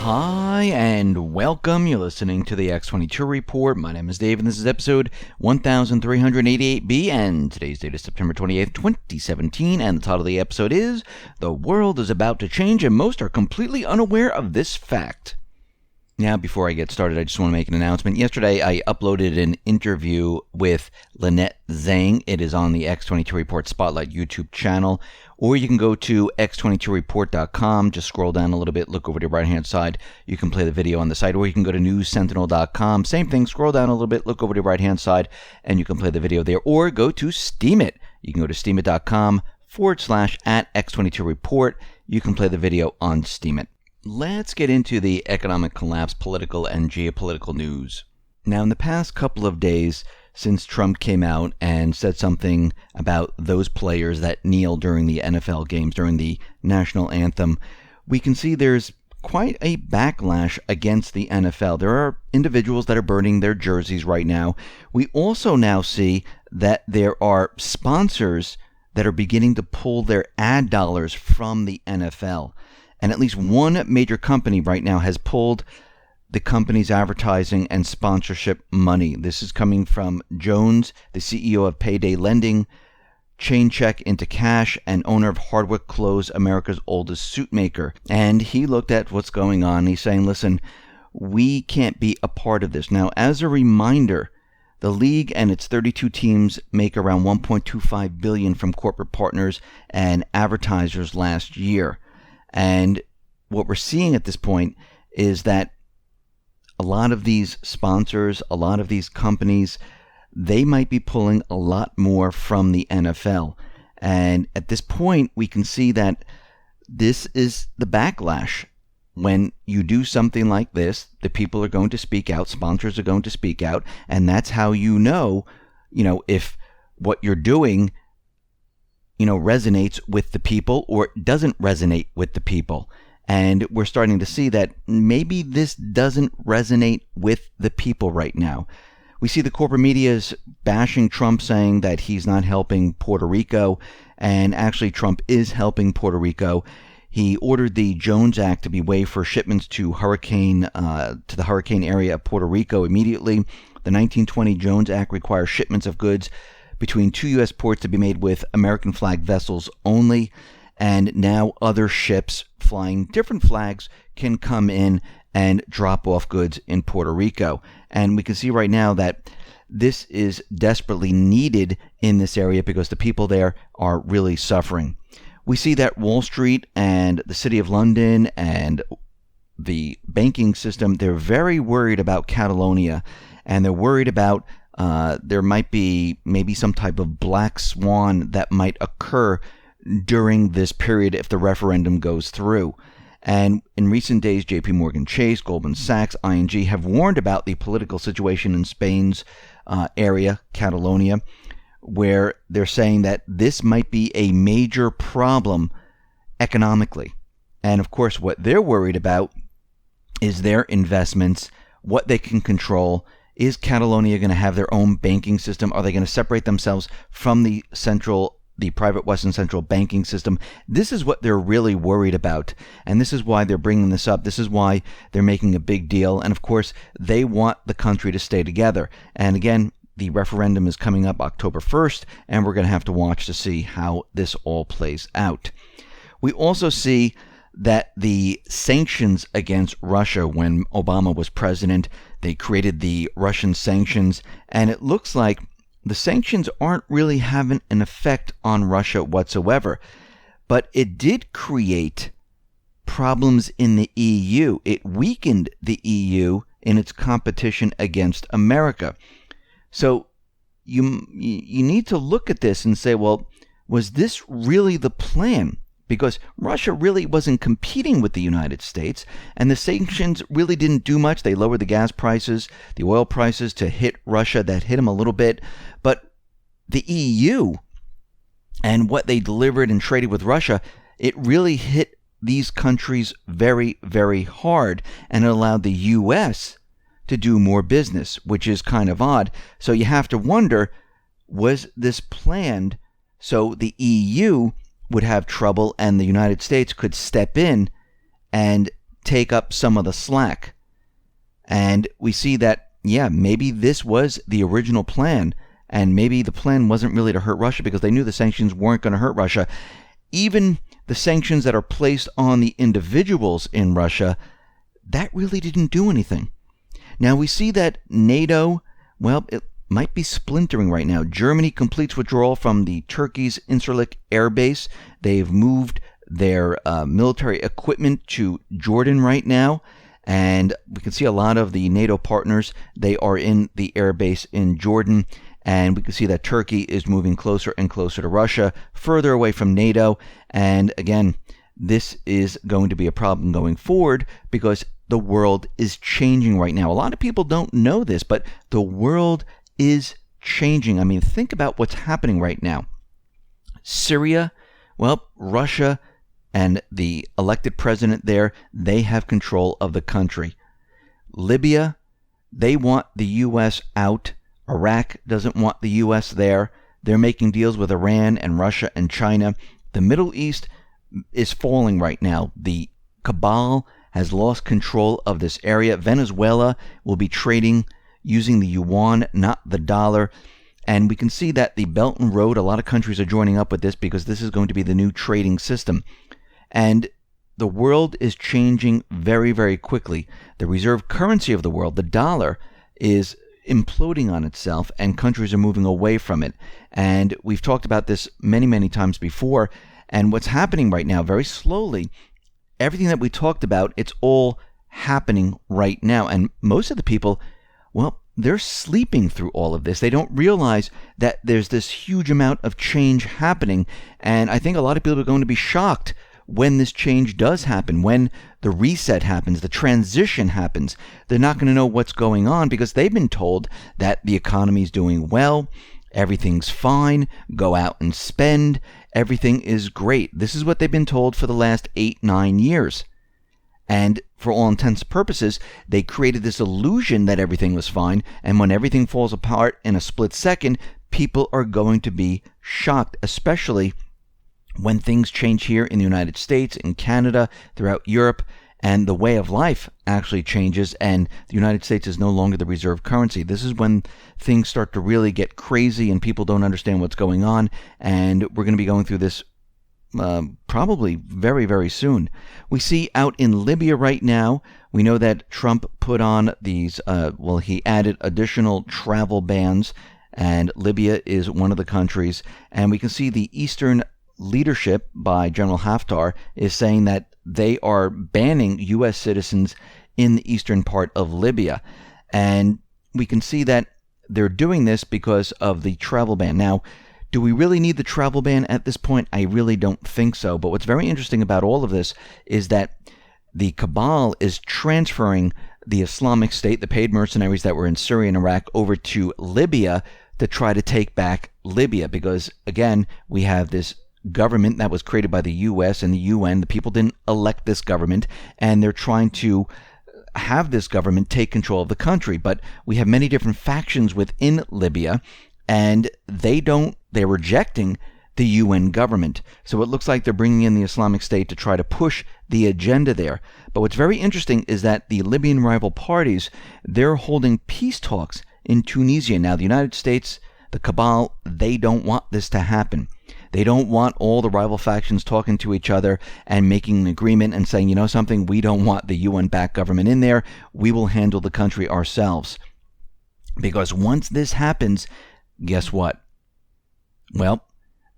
Hi and welcome. You're listening to the X22 Report. My name is Dave and this is episode 1388B and today's date is September 28th, 2017 and the title of the episode is The World is About to Change and Most Are Completely Unaware of This Fact. Now, before I get started, I just want to make an announcement. Yesterday, I uploaded an interview with Lynette Zhang. It is on the X22 Report Spotlight YouTube channel. Or you can go to x22report.com. Just scroll down a little bit, look over to the right-hand side. You can play the video on the site. Or you can go to newssentinel.com. Same thing, scroll down a little bit, look over to the right-hand side, and you can play the video there. Or go to Steemit. You can go to steemit.com/@X22Report. You can play the video on Steemit. Let's get into the economic collapse, political and geopolitical news. Now, in the past couple of days, since Trump came out and said something about those players that kneel during the NFL games, during the national anthem, we can see there's quite a backlash against the NFL. There are individuals that are burning their jerseys right now. We also now see that there are sponsors that are beginning to pull their ad dollars from the NFL. And at least one major company right now has pulled the company's advertising and sponsorship money. This is coming from Jones, the CEO of Payday Lending, Chain Check into Cash, and owner of Hardwick Clothes, America's oldest suit maker. And he looked at what's going on. He's saying, listen, we can't be a part of this. Now, as a reminder, the league and its 32 teams make around $1.25 billion from corporate partners and advertisers last year. And what we're seeing at this point is that a lot of these sponsors, a lot of these companies, they might be pulling a lot more from the NFL. And at this point, we can see that this is the backlash. When you do something like this, the people are going to speak out, sponsors are going to speak out, and that's how you know, if what you're doing resonates with the people or doesn't resonate with the people. And we're starting to see that maybe this doesn't resonate with the people right now. We see the corporate media is bashing Trump, saying that he's not helping Puerto Rico, and actually Trump is helping Puerto Rico. He ordered the Jones Act to be waived for shipments to the hurricane area of Puerto Rico immediately. The 1920 Jones Act requires shipments of goods between two U.S. ports to be made with American flag vessels only, and now other ships flying different flags can come in and drop off goods in Puerto Rico. And we can see right now that this is desperately needed in this area because the people there are really suffering. We see that Wall Street and the City of London and the banking system, they're very worried about Catalonia, and they're worried about there might be maybe some type of black swan that might occur during this period if the referendum goes through. And in recent days, JP Morgan Chase, Goldman Sachs, ING have warned about the political situation in Spain's area, Catalonia, where they're saying that this might be a major problem economically. And of course, what they're worried about is their investments, what they can control. Is Catalonia going to have their own banking system? Are they going to separate themselves from the private Western central banking system? This is what they're really worried about. And this is why they're bringing this up. This is why they're making a big deal. And of course, they want the country to stay together. And again, the referendum is coming up October 1st, and we're going to have to watch to see how this all plays out. We also see that the sanctions against Russia, when Obama was president, they created the Russian sanctions, and it looks like the sanctions aren't really having an effect on Russia whatsoever. But it did create problems in the EU. It weakened the EU in its competition against America. So you need to look at this and say, well, was this really the plan? Because Russia really wasn't competing with the United States, and the sanctions really didn't do much. They lowered the gas prices, the oil prices to hit Russia. That hit them a little bit. But the EU and what they delivered and traded with Russia, it really hit these countries very, very hard, and it allowed the U.S. to do more business, which is kind of odd. So you have to wonder, was this planned so the EU would have trouble and the United States could step in and take up some of the slack. And we see that, yeah, maybe this was the original plan, and maybe the plan wasn't really to hurt Russia because they knew the sanctions weren't going to hurt Russia. Even the sanctions that are placed on the individuals in Russia, that really didn't do anything. Now we see that NATO, well, it might be splintering right now. Germany completes withdrawal from the Turkey's Incirlik air base. They've moved their military equipment to Jordan right now. And we can see a lot of the NATO partners, they are in the air base in Jordan. And we can see that Turkey is moving closer and closer to Russia, further away from NATO. And again, this is going to be a problem going forward because the world is changing right now. A lot of people don't know this, but the world is changing. I mean, think about what's happening right now. Syria, well, Russia and the elected president there, they have control of the country. Libya, they want the U.S. out. Iraq doesn't want the U.S. there. They're making deals with Iran and Russia and China. The Middle East is falling right now. The cabal has lost control of this area. Venezuela will be trading using the yuan, not the dollar. And we can see that the Belt and Road, a lot of countries are joining up with this because this is going to be the new trading system. And the world is changing very, very quickly. The reserve currency of the world, the dollar, is imploding on itself, and countries are moving away from it. And we've talked about this many, many times before. And what's happening right now, very slowly, everything that we talked about, it's all happening right now. And most of the people, well, they're sleeping through all of this. They don't realize that there's this huge amount of change happening. And I think a lot of people are going to be shocked when this change does happen, when the reset happens, the transition happens. They're not going to know what's going on because they've been told that the economy's doing well, everything's fine, go out and spend, everything is great. This is what they've been told for the last 8-9 years. And for all intents and purposes, they created this illusion that everything was fine, and when everything falls apart in a split second, people are going to be shocked, especially when things change here in the United States, in Canada, throughout Europe, and the way of life actually changes, and the United States is no longer the reserve currency. This is when things start to really get crazy and people don't understand what's going on, and we're going to be going through this probably very, very soon. We see out in Libya right now, we know that Trump put on these, he added additional travel bans, and Libya is one of the countries, and we can see the Eastern leadership by General Haftar is saying that they are banning U.S. citizens in the eastern part of Libya. And we can see that they're doing this because of the travel ban. Now, do we really need the travel ban at this point? I really don't think so. But what's very interesting about all of this is that the cabal is transferring the Islamic State, the paid mercenaries that were in Syria and Iraq, over to Libya to try to take back Libya. Because, again, we have this government that was created by the U.S. and the UN. The people didn't elect this government, and they're trying to have this government take control of the country. But we have many different factions within Libya, and they're rejecting the UN government. So it looks like they're bringing in the Islamic State to try to push the agenda there. But what's very interesting is that the Libyan rival parties, they're holding peace talks in Tunisia. Now, the United States, the cabal, they don't want this to happen. They don't want all the rival factions talking to each other and making an agreement and saying, you know something, we don't want the UN-backed government in there. We will handle the country ourselves. Because once this happens, guess what? Well,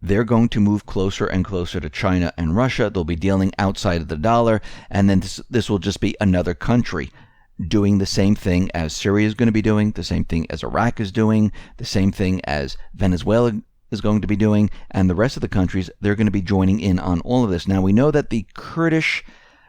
they're going to move closer and closer to China and Russia. They'll be dealing outside of the dollar, and then this will just be another country doing the same thing as Syria is going to be doing, the same thing as Iraq is doing, the same thing as Venezuela is going to be doing, and the rest of the countries, they're going to be joining in on all of this. Now, we know that the Kurdish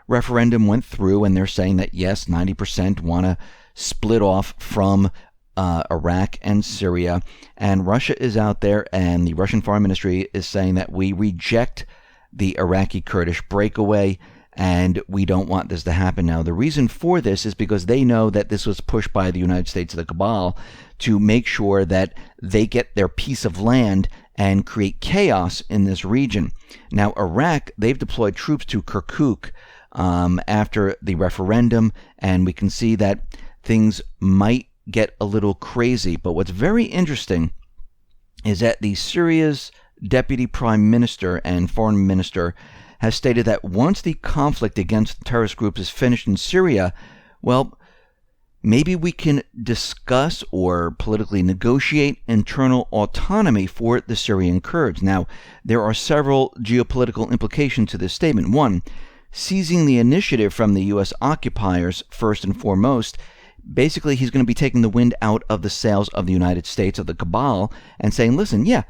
referendum went through, and they're saying that, yes, 90% want to split off from Iraq and Syria, and Russia is out there, and the Russian Foreign Ministry is saying that we reject the Iraqi Kurdish breakaway, and we don't want this to happen. Now, the reason for this is because they know that this was pushed by the United States, the cabal, to make sure that they get their piece of land and create chaos in this region. Now, Iraq, they've deployed troops to Kirkuk after the referendum, and we can see that things might get a little crazy. But what's very interesting is that the Syria's deputy prime minister and foreign minister has stated that once the conflict against terrorist groups is finished in Syria, well, maybe we can discuss or politically negotiate internal autonomy for the Syrian Kurds. Now, there are several geopolitical implications to this statement. One, seizing the initiative from the U.S. occupiers, first and foremost. Basically, he's going to be taking the wind out of the sails of the United States, of the cabal, and saying, listen, yeah,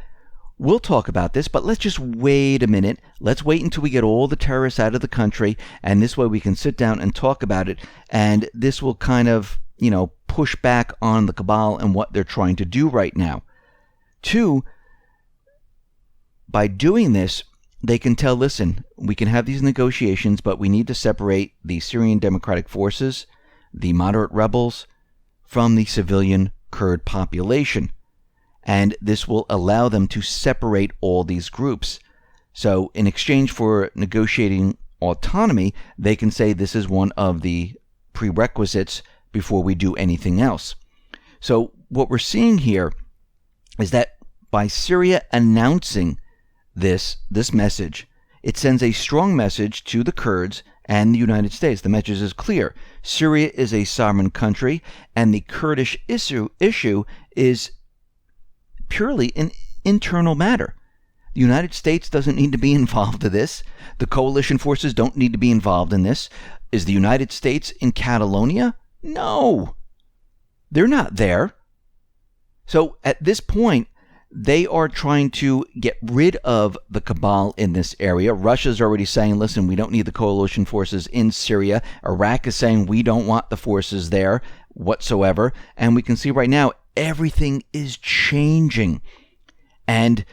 we'll talk about this, but let's just wait a minute. Let's wait until we get all the terrorists out of the country, and this way we can sit down and talk about it, and this will kind of, push back on the cabal and what they're trying to do right now. Two, by doing this, they can tell, listen, we can have these negotiations, but we need to separate the Syrian Democratic Forces, the moderate rebels, from the civilian Kurd population. And this will allow them to separate all these groups. So in exchange for negotiating autonomy, they can say this is one of the prerequisites before we do anything else. So what we're seeing here is that by Syria announcing this message, it sends a strong message to the Kurds and the United States. The message is clear. Syria is a sovereign country, and the Kurdish issue is purely an internal matter. The United States doesn't need to be involved in this. The coalition forces don't need to be involved in this. Is the United States in Catalonia? No. They're not there. So at this point, they are trying to get rid of the cabal in this area. Russia's already saying, listen, we don't need the coalition forces in Syria. Iraq is saying we don't want the forces there whatsoever. And we can see right now, everything is changing. And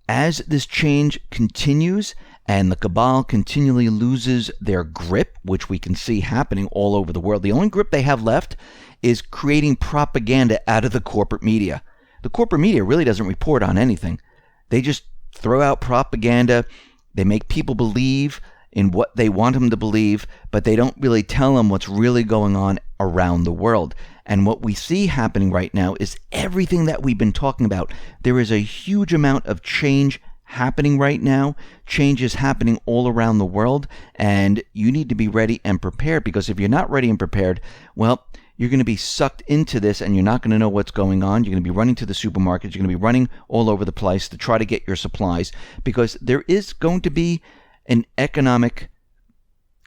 as this change continues and the cabal continually loses their grip, which we can see happening all over the world, the only grip they have left is creating propaganda out of the corporate media. The corporate media really doesn't report on anything. They just throw out propaganda. They make people believe in what they want them to believe, but they don't really tell them what's really going on around the world. And what we see happening right now is everything that we've been talking about. There is a huge amount of change happening right now. Change is happening all around the world, and you need to be ready and prepared, because if you're not ready and prepared, well, you're going to be sucked into this and you're not going to know what's going on. You're going to be running to the supermarkets. You're going to be running all over the place to try to get your supplies, because there is going to be an economic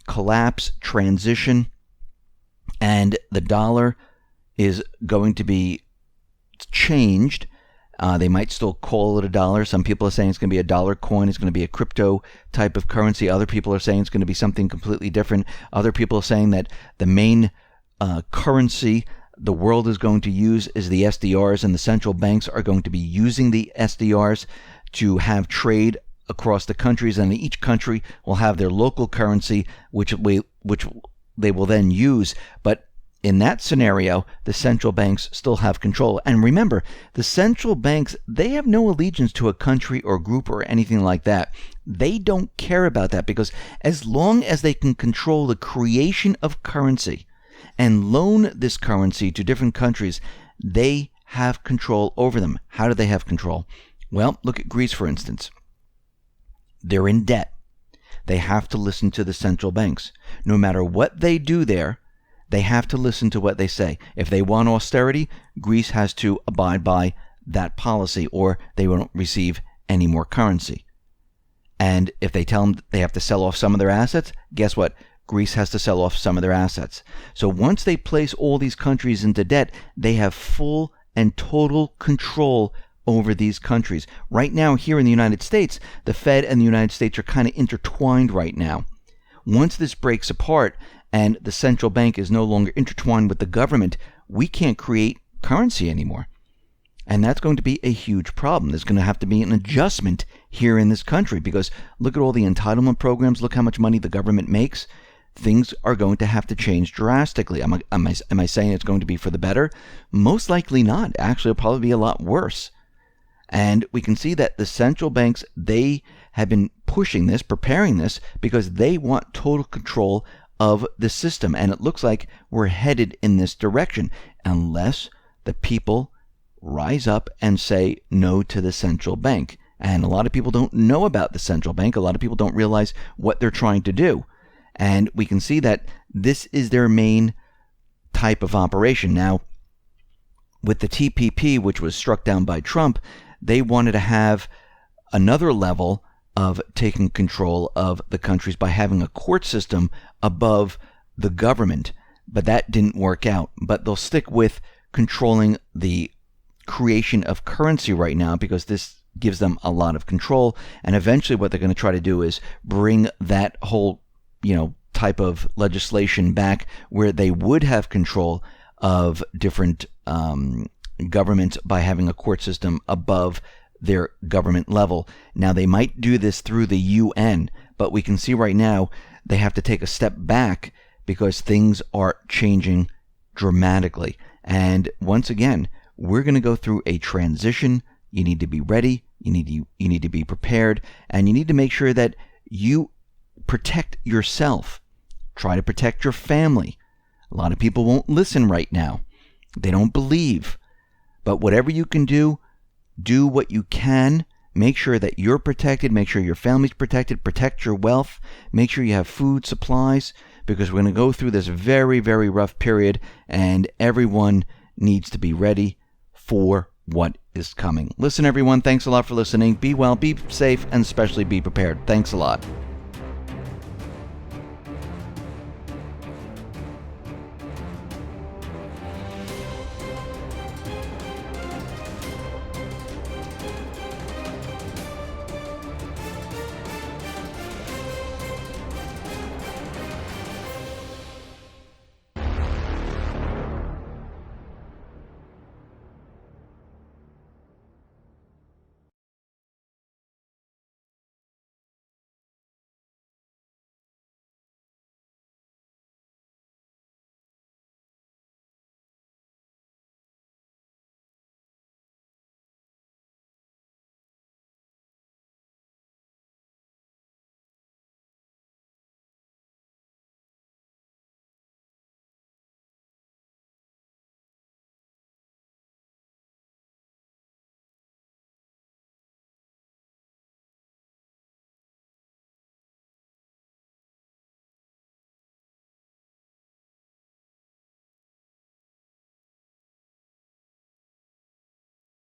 collapse, transition, and the dollar is going to be changed. They might still call it a dollar. Some people are saying it's going to be a dollar coin. It's going to be a crypto type of currency. Other people are saying it's going to be something completely different. Other people are saying that the main currency the world is going to use is the SDRs, and the central banks are going to be using the SDRs to have trade across the countries, and each country will have their local currency, which they will then use. But in that scenario, the central banks still have control. And remember, the central banks, they have no allegiance to a country or group or anything like that. They don't care about that, because as long as they can control the creation of currency and loan this currency to different countries, they have control over them. How do they have control? Well, look at Greece, for instance. They're in debt. They have to listen to the central banks. No matter what they do there, they have to listen to what they say. If they want austerity, Greece has to abide by that policy, or they won't receive any more currency. And if they tell them they have to sell off some of their assets, guess what? Greece has to sell off some of their assets. So once they place all these countries into debt, they have full and total control over these countries. Right now, here in the United States, the Fed and the United States are kind of intertwined right now. Once this breaks apart and the central bank is no longer intertwined with the government, we can't create currency anymore. And that's going to be a huge problem. There's going to have to be an adjustment here in this country, because look at all the entitlement programs. Look how much money the government makes. Things are going to have to change drastically. Am I saying it's going to be for the better? Most likely not. Actually, it'll probably be a lot worse. And we can see that the central banks, they have been pushing this, preparing this, because they want total control of the system. And it looks like we're headed in this direction unless the people rise up and say no to the central bank. And a lot of people don't know about the central bank. A lot of people don't realize what they're trying to do. And we can see that this is their main type of operation. Now, with the TPP, which was struck down by Trump, they wanted to have another level of taking control of the countries by having a court system above the government. But that didn't work out. But they'll stick with controlling the creation of currency right now because this gives them a lot of control. And eventually what they're going to try to do is bring that whole, type of legislation back where they would have control of different governments by having a court system above their government level. Now, they might do this through the UN, but we can see right now they have to take a step back because things are changing dramatically. And once again, we're going to go through a transition. You need to be ready. You need to be prepared, and you need to make sure that you protect yourself. Try to protect your family. A lot of people won't listen right now. They don't believe. But whatever you can do what you can. Make sure that you're protected. Make sure your family's protected. Protect your wealth. Make sure you have food supplies, because we're going to go through this very, very rough period, and everyone needs to be ready for what is coming. Listen, everyone, thanks a lot for listening. Be well, be safe, and especially be prepared. Thanks a lot.